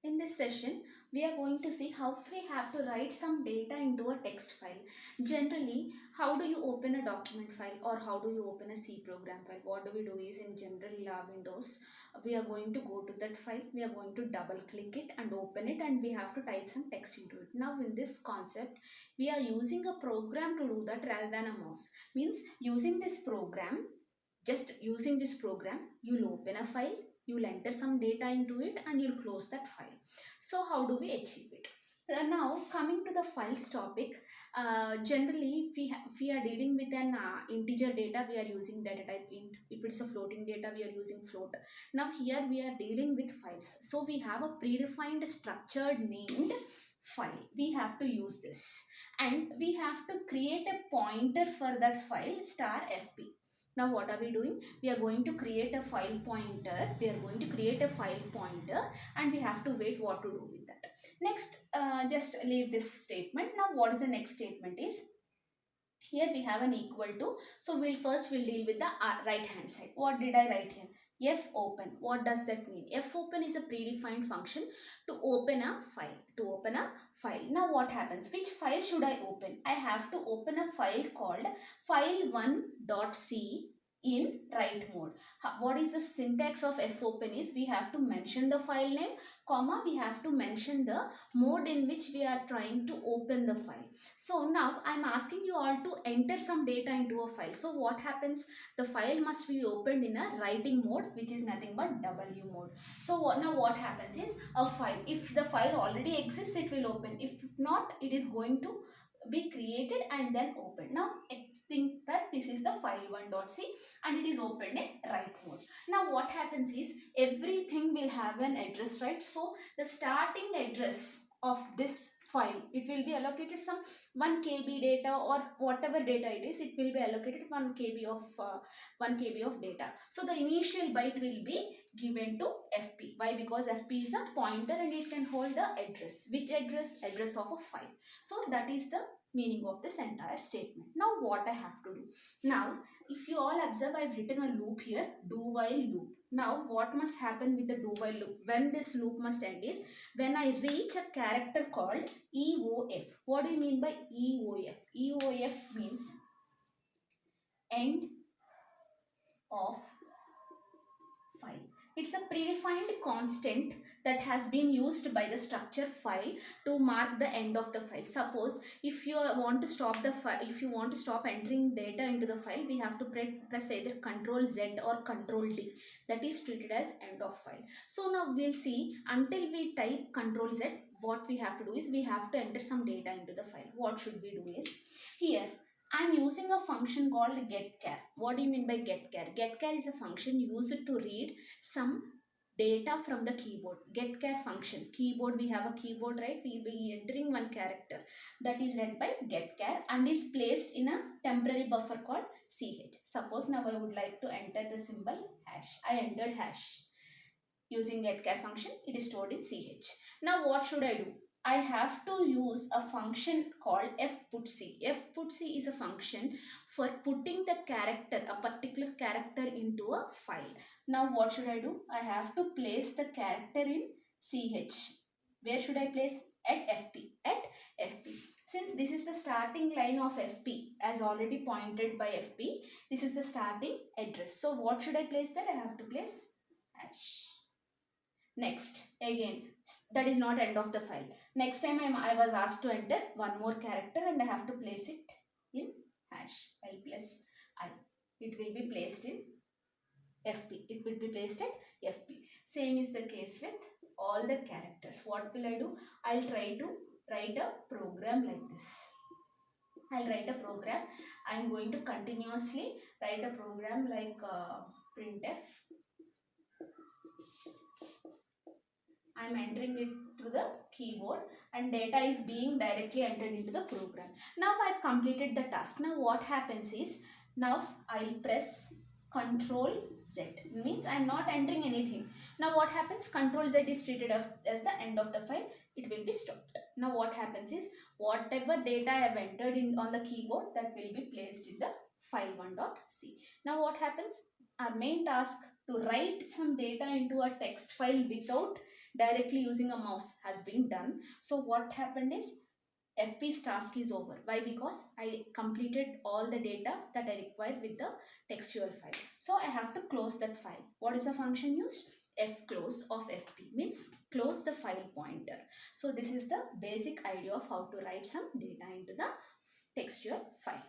In this session, we are going to see how we have to write some data into a text file. Generally, how do you open a document file or how do you open a C program file? What do we do is in general Windows, we are going to go to that file, we are going to double click it and open it, and we have to type some text into it. Now in this concept, we are using a program to do that rather than a mouse. Means using this program, just using this program, you'll open a file, you'll enter some data into it and you'll close that file. So how do we achieve it? Now coming to the files topic, generally if we are dealing with an integer data, we are using data type int. If it's a floating data, we are using float. Now here we are dealing with files, so we have a predefined structured named file. We have to use this, and we have to create a pointer for that file star fp. Now what are we doing? We are going to create a file pointer. We are going to create a file pointer and we have to wait what to do with that. Next, just leave this statement. Now what is the next statement is, here we have an equal to. So we'll deal with the right hand side. What did I write here? F open. What does that mean? F open is a predefined function to open a file. To open a file. Now what happens? Which file should I open? I have to open a file called file1.c in write mode. What is the syntax of fopen is, we have to mention the file name, comma, we have to mention the mode in which we are trying to open the file. So now I'm asking you all to enter some data into a file. So what happens? The file must be opened in a writing mode, which is nothing but W mode. So now what happens is, a file, if the file already exists, it will open. If not, it is going to be created and then open. Now think that this is the file1.c and it is opened in write mode. Now what happens is, everything will have an address, right? So the starting address of this file, it will be allocated some 1 KB data or whatever data it is, it will be allocated 1 KB of 1 KB of data. So the initial byte will be given to FP. Why? Because FP is a pointer and it can hold the address. Which address? Address of a file. So that is the meaning of this entire statement. Now what I have to do? Now if you all observe, I've written a loop here, do while loop. Now what must happen with the do while loop? When this loop must end is, when I reach a character called EOF. What do you mean by EOF? EOF means end of file. It's a predefined constant that has been used by the structure file to mark the end of the file. Suppose if you want to stop the file, if you want to stop entering data into the file, we have to press either Ctrl Z or Ctrl D. That is treated as end of file. So now we'll see, until we type Ctrl Z, what we have to do is, we have to enter some data into the file. What should we do is, here I'm using a function called getChar. What do you mean by getChar? GetChar is a function used to read some data from the keyboard. GetChar function. Keyboard, we have a keyboard, right? We will be entering one character. That is read by getChar and is placed in a temporary buffer called ch. Suppose now I would like to enter the symbol hash. I entered hash. Using getChar function, it is stored in ch. Now what should I do? I have to use a function called fputc. Fputc is a function for putting the character, a particular character, into a file. Now what should I do? I have to place the character in ch. Where should I place? At fp. At fp. Since this is the starting line of fp, as already pointed by fp, this is the starting address. So what should I place there? I have to place hash. Next, again, that is not end of the file. Next time I was asked to enter one more character and I have to place it in hash. I'll place I. It will be placed in FP. It will be placed at FP. Same is the case with all the characters. What will I do? I'll try to write a program like this. I'll write a program. I'm going to continuously write a program like printf. I'm entering it through the keyboard and data is being directly entered into the program. Now I've completed the task. Now what happens is, now I'll press Ctrl Z. Means I'm not entering anything. Now what happens? Ctrl Z is treated as the end of the file. It will be stopped. Now what happens is, whatever data I have entered in on the keyboard, that will be placed in the file1.c. Now what happens? Our main task, to write some data into a text file without directly using a mouse has been done. So what happened is FP's task is over. Why? Because I completed all the data that I require with the textual file. So I have to close that file. What is the function used? Fclose of FP means close the file pointer. So this is the basic idea of how to write some data into the textual file.